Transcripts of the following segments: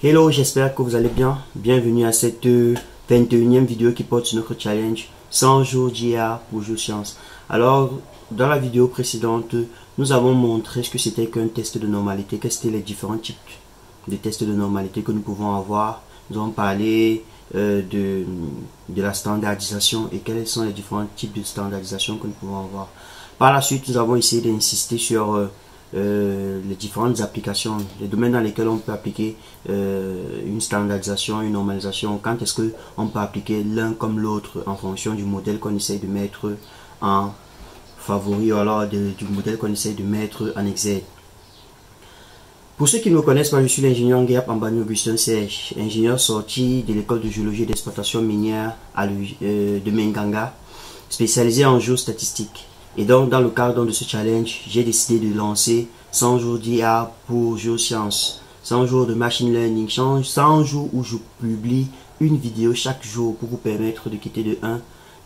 Hello, j'espère que vous allez bien. Bienvenue à cette 21e vidéo qui porte sur notre challenge 100 jours d'IA pour Jour Science. Alors, dans la vidéo précédente, nous avons montré ce que c'était qu'un test de normalité, quels étaient les différents types de tests de normalité que nous pouvons avoir. Nous avons parlé de la standardisation et quels sont les différents types de standardisation que nous pouvons avoir. Par la suite, nous avons essayé d'insister sur les différentes applications, les domaines dans lesquels on peut appliquer une standardisation, une normalisation, quand est-ce qu'on peut appliquer l'un comme l'autre en fonction du modèle qu'on essaye de mettre en favori ou alors du modèle qu'on essaye de mettre en exergue. Pour ceux qui ne me connaissent pas, je suis l'ingénieur Nguyen Ambani Augustin Serge, ingénieur sorti de l'école de géologie et d'exploitation minière de Menganga, spécialisé en géostatistique. Et donc, dans le cadre de ce challenge, j'ai décidé de lancer 100 jours d'IA pour géosciences, 100 jours de machine learning, 100 jours où je publie une vidéo chaque jour pour vous permettre de quitter de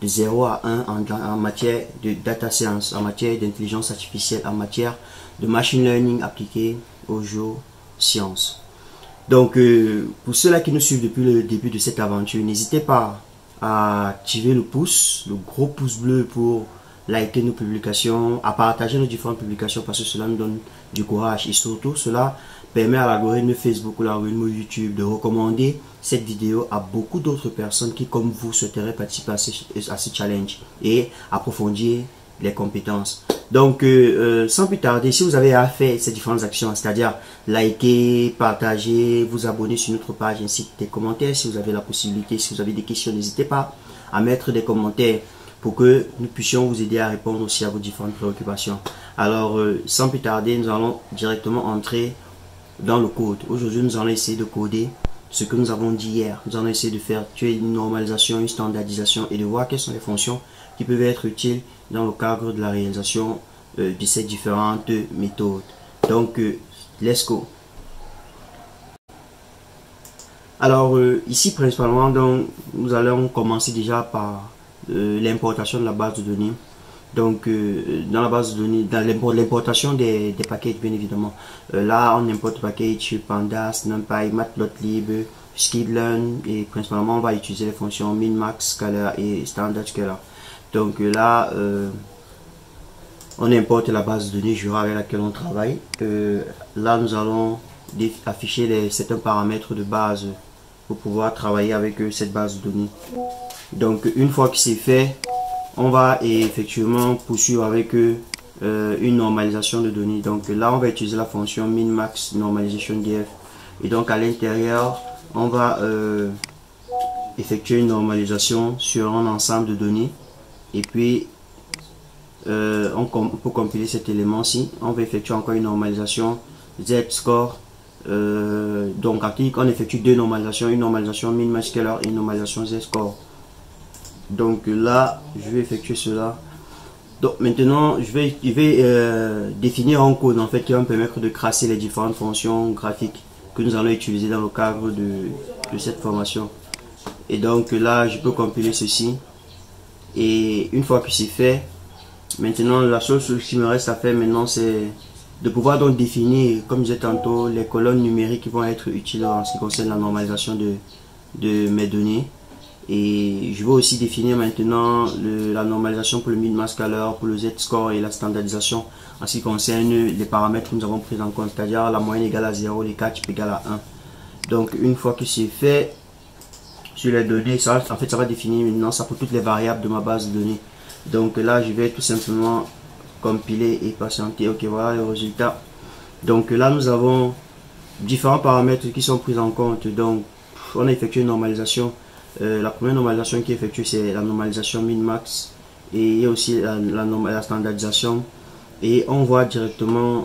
0 à 1 en matière de data science, en matière d'intelligence artificielle, en matière de machine learning appliqué aux géosciences. Donc, pour ceux-là qui nous suivent depuis le début de cette aventure, n'hésitez pas à activer le gros pouce bleu pour liker nos publications, à partager nos différentes publications parce que cela nous donne du courage et surtout cela permet à l'algorithme Facebook ou l'algorithme YouTube de recommander cette vidéo à beaucoup d'autres personnes qui comme vous souhaiteraient participer à ce challenge et approfondir les compétences. Donc sans plus tarder, si vous avez à faire ces différentes actions, c'est-à-dire liker, partager, vous abonner sur notre page ainsi que des commentaires, si vous avez la possibilité, si vous avez des questions, n'hésitez pas à mettre des commentaires pour que nous puissions vous aider à répondre aussi à vos différentes préoccupations. Alors, sans plus tarder, nous allons directement entrer dans le code. Aujourd'hui, nous allons essayer de coder ce que nous avons dit hier. Nous allons essayer de faire une normalisation, une standardisation et de voir quelles sont les fonctions qui peuvent être utiles dans le cadre de la réalisation de ces différentes méthodes. Donc, let's go. Alors, ici, principalement, donc, nous allons commencer déjà par l'importation de la base de données. Donc dans la base de données, dans l'importation des packages, bien évidemment, là on importe package pandas, numpy, matplotlib, sklearn et principalement on va utiliser les fonctions min, max, scalar et standard scalar. Donc là on importe la base de données Jura avec laquelle on travaille. Là nous allons afficher certains paramètres de base pour pouvoir travailler avec cette base de données. Donc une fois que c'est fait, on va effectivement poursuivre avec une normalisation de données. Donc là on va utiliser la fonction min max normalization df et donc à l'intérieur on va effectuer une normalisation sur un ensemble de données et puis pour compiler cet élément ci on va effectuer encore une normalisation z-score. Donc aquí on effectue deux normalisations, une normalisation min max scalar et une normalisation z-score. Donc là je vais effectuer cela. Donc maintenant je vais définir un code en fait qui va me permettre de tracer les différentes fonctions graphiques que nous allons utiliser dans le cadre de cette formation. Et donc là je peux compiler ceci et une fois que c'est fait, maintenant la seule chose qui me reste à faire maintenant c'est de pouvoir donc définir, comme je disais tantôt, les colonnes numériques qui vont être utiles en ce qui concerne la normalisation de mes données. Et je vais aussi définir maintenant la normalisation pour le min max scalar, pour le z-score et la standardisation en ce qui concerne les paramètres que nous avons pris en compte, c'est-à-dire la moyenne égale à 0, les 4 égale à 1. Donc une fois que c'est fait sur les données, ça va définir maintenant ça pour toutes les variables de ma base de données. Donc là je vais tout simplement compiler et patienter. Ok, voilà le résultat. Donc là nous avons différents paramètres qui sont pris en compte. Donc on a effectué une normalisation. La première normalisation qui est effectuée c'est la normalisation min max et aussi la standardisation et on voit directement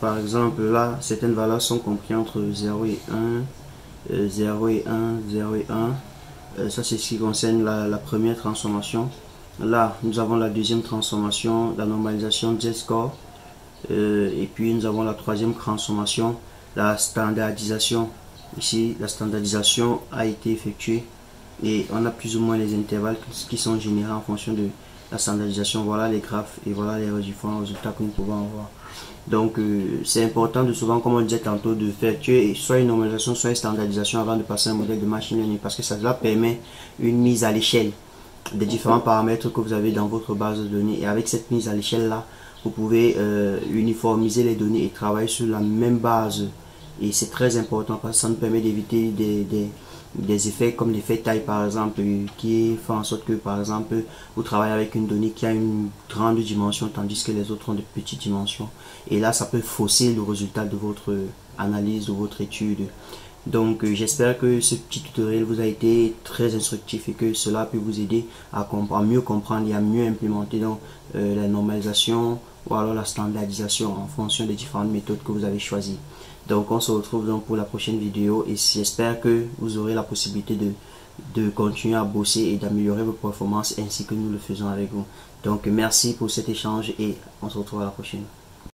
par exemple là certaines valeurs sont comprises entre 0 et 1, 0 et 1, 0 et 1. Ça c'est ce qui concerne la première transformation. Là nous avons la deuxième transformation, la normalisation z-score et puis nous avons la troisième transformation, la standardisation. Ici la standardisation a été effectuée et on a plus ou moins les intervalles qui sont générés en fonction de la standardisation. Voilà les graphes et voilà les différents résultats que nous pouvons avoir. Donc c'est important de souvent, comme on disait tantôt, de faire soit une normalisation, soit une standardisation avant de passer un modèle de machine learning, parce que cela permet une mise à l'échelle des différents paramètres que vous avez dans votre base de données. Et avec cette mise à l'échelle là, vous pouvez uniformiser les données et travailler sur la même base. Et c'est très important parce que ça nous permet d'éviter des effets comme l'effet taille par exemple, qui fait en sorte que par exemple vous travaillez avec une donnée qui a une grande dimension tandis que les autres ont de petites dimensions, et là ça peut fausser le résultat de votre analyse, de votre étude. Donc j'espère que ce petit tutoriel vous a été très instructif et que cela peut vous aider à mieux comprendre et à mieux implémenter donc, la normalisation ou alors la standardisation en fonction des différentes méthodes que vous avez choisies. Donc on se retrouve donc pour la prochaine vidéo et j'espère que vous aurez la possibilité de continuer à bosser et d'améliorer vos performances ainsi que nous le faisons avec vous. Donc merci pour cet échange et on se retrouve à la prochaine.